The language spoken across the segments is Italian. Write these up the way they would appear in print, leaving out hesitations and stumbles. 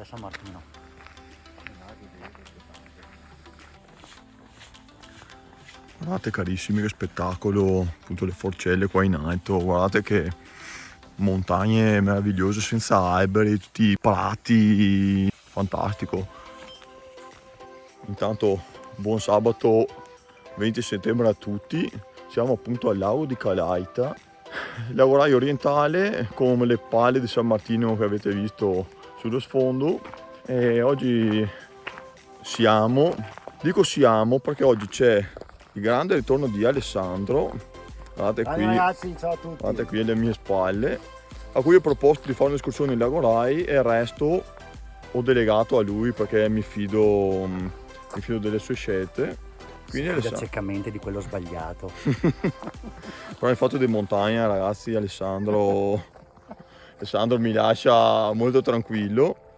a San Martino. Guardate carissimi che spettacolo, appunto le forcelle qua in alto, guardate che montagne meravigliose senza alberi, tutti i prati, fantastico. Intanto buon sabato 20 settembre a tutti, siamo appunto al lago di Calaita, laguraio orientale con le pale di San Martino che avete visto sullo sfondo e oggi dico siamo perché oggi c'è il grande ritorno di Alessandro, guardate qui, Ragazzi, ciao a tutti. guardate qui alle mie spalle, a cui ho proposto di fare un'escursione in Lagorai e il resto ho delegato a lui perché mi fido delle sue scelte. Quindi Si fida Alessandro, ciecamente di quello sbagliato. però nel fatto di montagna ragazzi Alessandro mi lascia molto tranquillo.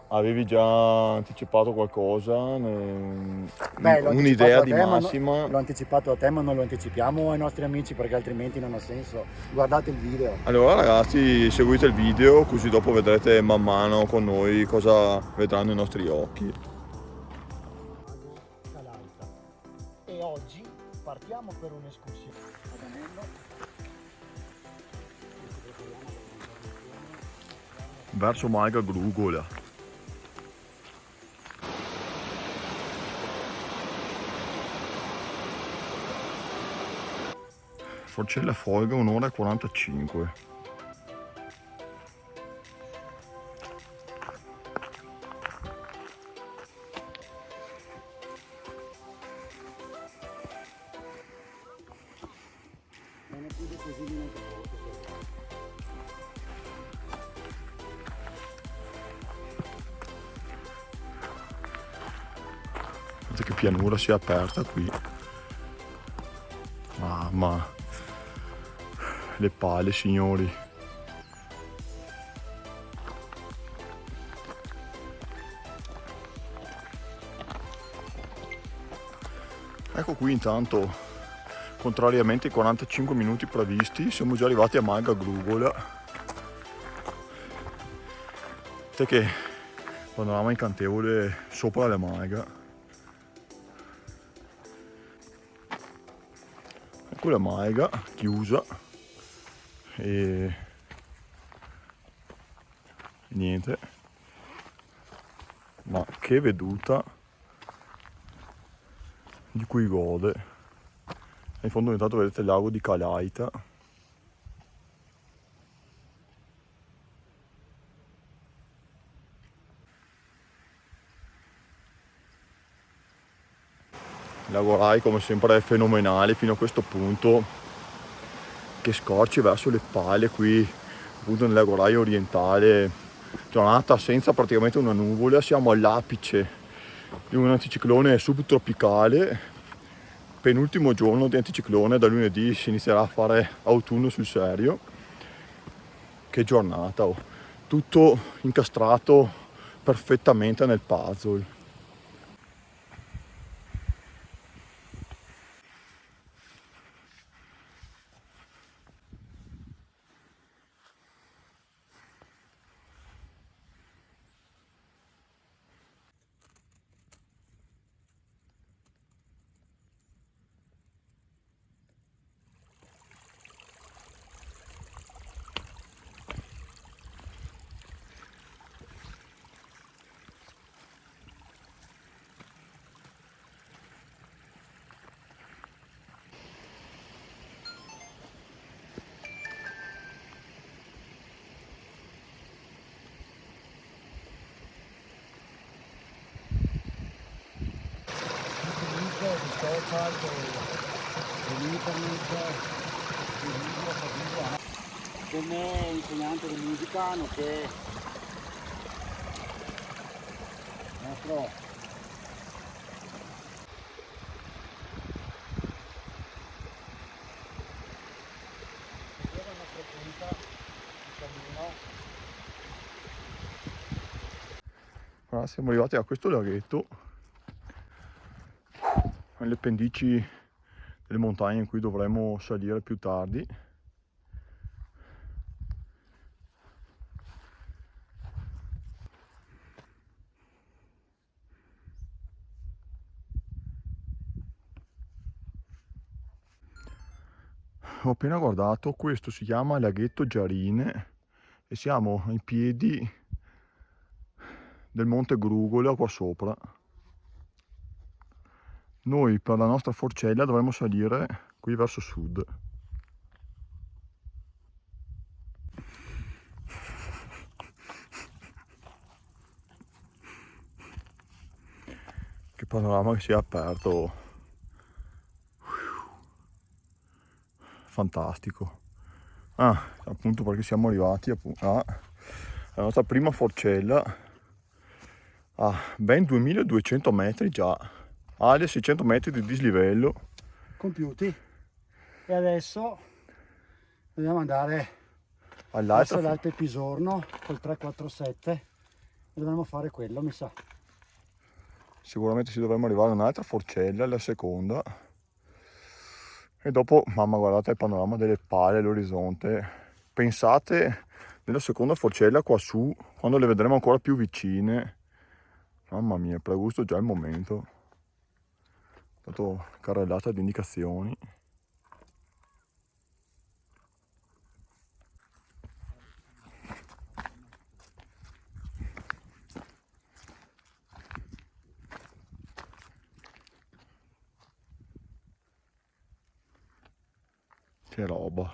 Avevi già anticipato qualcosa? Beh, l'ho Un'idea anticipato a di te, massima? l'ho anticipato a te, ma non lo anticipiamo ai nostri amici perché altrimenti non ha senso. Guardate il video. Allora ragazzi seguite il video così dopo vedrete man mano con noi cosa vedranno i nostri occhi. Lago Calaita. E oggi partiamo per un'escursione ad Anello. Verso Malga Grugola. Forcella Folga 1 ora e 45. Non è più di così di poco. Guardate che pianura si è aperta qui. Mamma, le pale signori. Ecco qui intanto, contrariamente ai 45 minuti previsti, siamo già arrivati a Malga Grugola. Vedete che panorama incantevole sopra la Malga. Ecco la Malga chiusa e niente, ma che veduta di cui gode. In fondo intanto vedete il lago di Calaita. Lagorai come sempre è fenomenale fino a questo punto, che scorci verso le pale qui appunto nel lagoraio orientale, giornata senza praticamente una nuvola, siamo all'apice di un anticiclone subtropicale, penultimo giorno di anticiclone, da lunedì si inizierà a fare autunno sul serio. Che giornata, oh. Tutto incastrato perfettamente nel puzzle. Di social, di internet, di video, come insegnante di musica, nonché nostro Allora, siamo arrivati a questo laghetto, alle pendici delle montagne in cui dovremo salire più tardi. ho appena guardato, questo si chiama Laghetto Giarine e siamo ai piedi del Monte Grugola qua sopra. Noi per la nostra forcella dovremmo salire qui verso sud. Che panorama che si è aperto, fantastico. Appunto perché siamo arrivati alla nostra prima forcella a ben 2200 metri già, alle 600 metri di dislivello compiuti, e adesso dobbiamo andare verso all'altra l'Alpe Pisorno col 347 e dovremmo fare quello, mi sa. sicuramente ci dovremmo arrivare a un'altra forcella, la seconda, e dopo, mamma, guardate il panorama delle pale all'orizzonte. Pensate nella seconda forcella qua su, quando le vedremo ancora più vicine, mamma mia, pregusto già il momento. Dato carrellata di indicazioni. Che roba.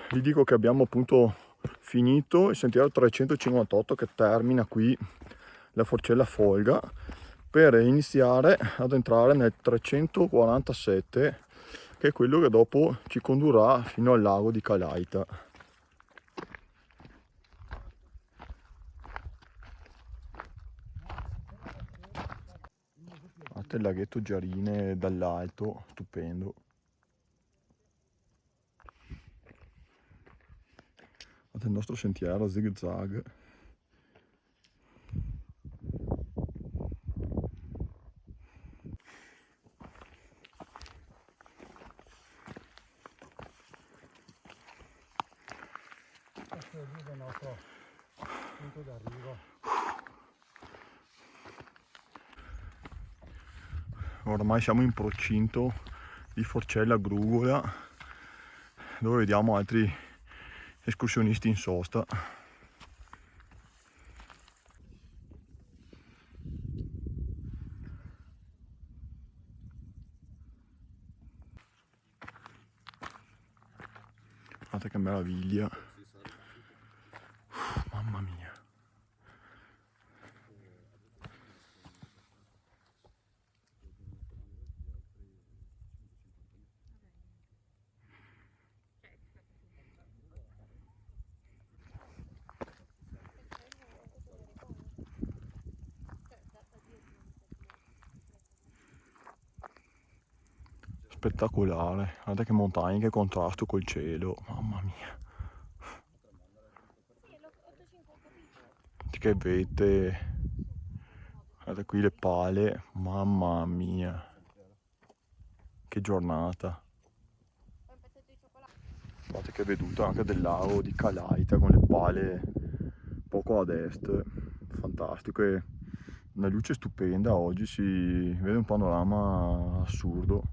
Vi dico che abbiamo appunto finito il sentiero 358 che termina qui la forcella Folga, per iniziare ad entrare nel 347 che è quello che dopo ci condurrà fino al lago di Calaita. Guardate il laghetto Giarine dall'alto, stupendo. Guardate il nostro sentiero zig zag. Questo è il nostro punto d'arrivo. Ormai siamo in procinto di Forcella Grugola, dove vediamo altri escursionisti in sosta. Guardate che meraviglia. Mamma mia. Spettacolare, guardate che montagne, che contrasto col cielo, mamma mia. Che vette, guardate qui le pale, mamma mia. Che giornata. Guardate che veduta anche del lago di Calaita con le pale poco ad est, fantastico, e una luce stupenda. Oggi si vede un panorama assurdo.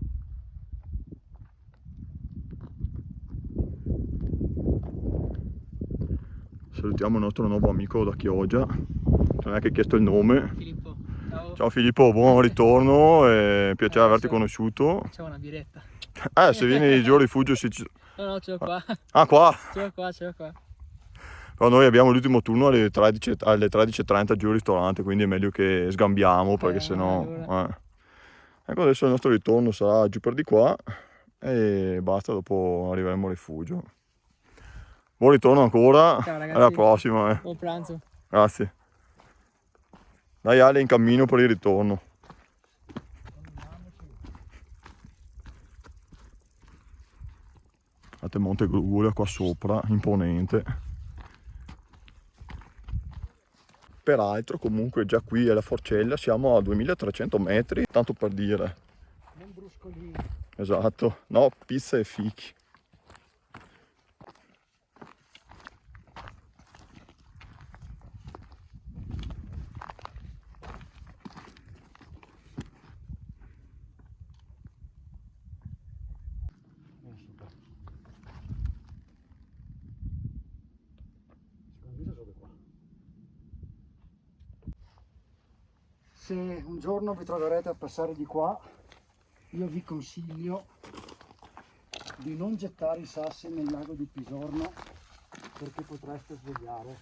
Salutiamo il nostro nuovo amico da Chioggia, non è che ha chiesto il nome. Filippo, ciao. Ciao Filippo, buon ritorno, e piacere averti Adesso conosciuto. facciamo una biretta. Se vieni giù a rifugio No, ce l'ho qua. Ah, qua? Ce l'ho qua. Però noi abbiamo l'ultimo turno alle 13:30 giù al ristorante, quindi è meglio che sgambiamo, perché sennò... allora. Ecco, adesso il nostro ritorno sarà giù per di qua e basta, dopo arriveremo al rifugio. Buon ritorno ancora. Ciao ragazzi. Alla prossima. Buon pranzo. Grazie. Dai Ale, in cammino per il ritorno. Guardate Monte Grugola qua sopra, imponente. Peraltro comunque già qui alla Forcella siamo a 2300 metri, tanto per dire. Non bruscolini. Esatto, no, pizza e fichi. Se un giorno vi troverete a passare di qua, io vi consiglio di non gettare i sassi nel lago di Pisorno, perché potreste svegliare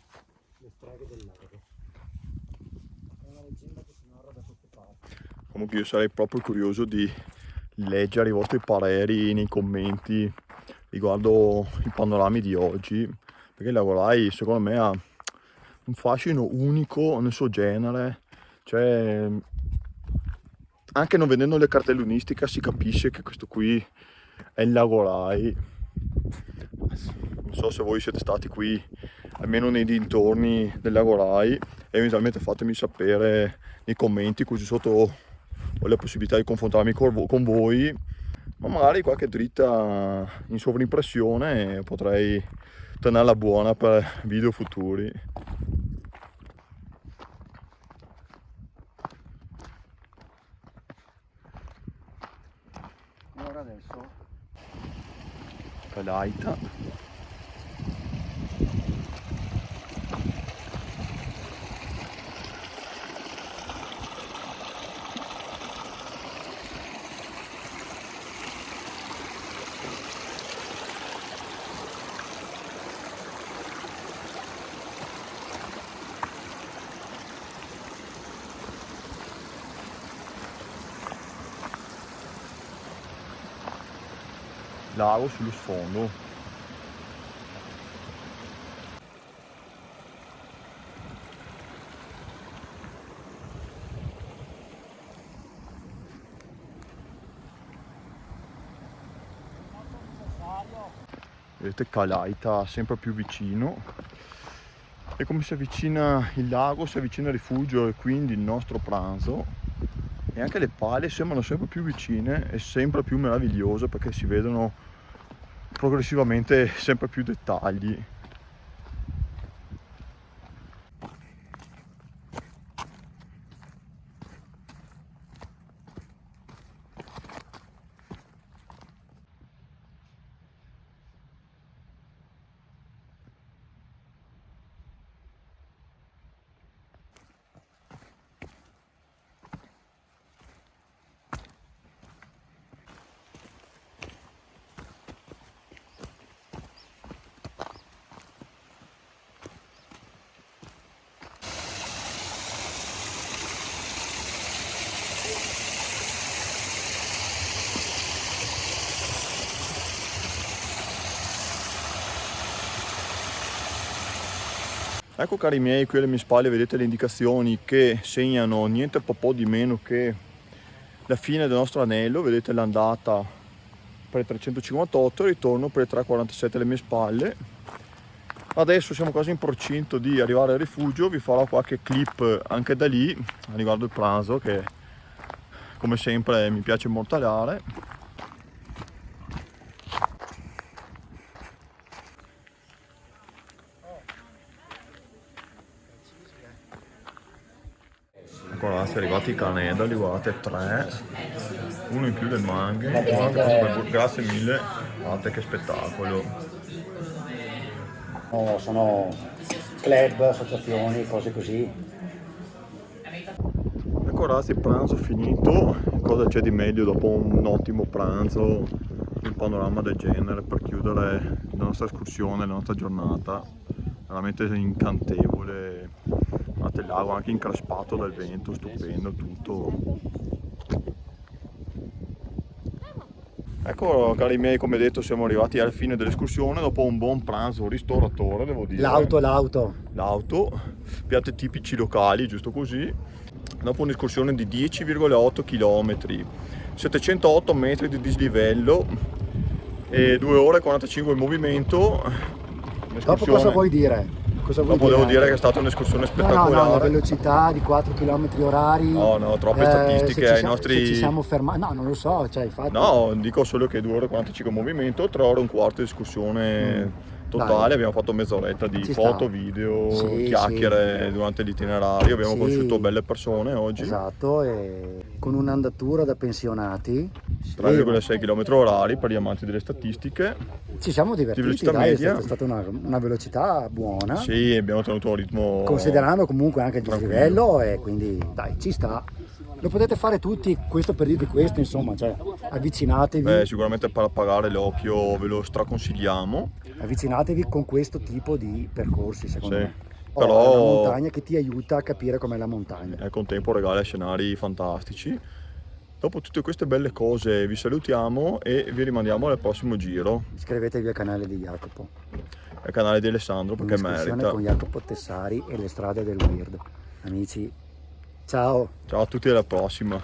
le streghe del lago. È una leggenda che si narra da queste parti. Comunque io sarei proprio curioso di leggere i vostri pareri nei commenti riguardo i panorami di oggi, perché il Lago Rai secondo me ha un fascino unico nel suo genere, cioè anche non vedendo le cartellonistica si capisce che questo qui è il Lago Rai. Non so se voi siete stati qui almeno nei dintorni del Lago Rai, e eventualmente fatemi sapere nei commenti, così sotto ho la possibilità di confrontarmi con voi, ma magari qualche dritta in sovrimpressione potrei tenerla buona per video futuri. E ora adesso Calaita. Lago sullo sfondo. Vedete Calaita sempre più vicino, e come si avvicina il lago si avvicina il rifugio e quindi il nostro pranzo, e anche le pale sembrano sempre più vicine e sempre più meravigliose, perché si vedono progressivamente sempre più dettagli. Ecco cari miei, qui alle mie spalle vedete le indicazioni che segnano niente po' di meno che la fine del nostro anello. Vedete l'andata per il 358 e il ritorno per il 347 alle mie spalle. Adesso siamo quasi in procinto di arrivare al rifugio, vi farò qualche clip anche da lì riguardo il pranzo che come sempre mi piace immortalare. Ecco, si è arrivati i canedali, guardate, 3, uno in più del manghe, guardate, grazie mille, guardate che spettacolo. sono club, associazioni, cose così. Ecco ragazzi, il pranzo finito. Cosa c'è di meglio dopo un ottimo pranzo, un panorama del genere per chiudere la nostra escursione, la nostra giornata veramente incantevole. Guardate il lago anche increspato dal vento, stupendo tutto. Ecco cari miei, come detto siamo arrivati alla fine dell'escursione dopo un buon pranzo ristoratore, devo dire. L'auto, piatti tipici locali, giusto così. Dopo un'escursione di 10,8 km, 708 metri di dislivello e 2 ore e 45 in movimento. Dopo cosa vuoi dire? Dopo devo dire che è stata un'escursione spettacolare. No, la velocità di 4 km orari. No, troppe statistiche ai nostri... Se ci siamo fermati, no, non lo so, cioè infatti... No, dico solo che 2 ore e 45 in movimento, 3 ore e un quarto di escursione totale. Dai. Abbiamo fatto mezz'oretta di Ci foto, sta. video, Sì, chiacchiere durante l'itinerario. Abbiamo Sì. conosciuto belle persone oggi. Esatto, e con un'andatura da pensionati. Sì, 3,6 km orari per gli amanti delle statistiche. ci siamo divertiti, velocità dai, media. è stata una velocità buona, Sì, abbiamo tenuto un ritmo considerando comunque anche il tranquillo. dislivello, e quindi dai, ci sta. Lo potete fare tutti, questo per dirvi questo, insomma, cioè avvicinatevi, Sicuramente per pagare l'occhio ve lo straconsigliamo. avvicinatevi con questo tipo di percorsi, secondo Sì. me. Però- È una montagna che ti aiuta a capire com'è la montagna. E al contempo regala scenari fantastici. Dopo tutte queste belle cose vi salutiamo e vi rimandiamo al prossimo giro, Iscrivetevi al canale di Jacopo, al canale di Alessandro, perché un'iscrizione merita. con Jacopo Tessari e le strade del weird. Amici, ciao! Ciao a tutti e alla prossima.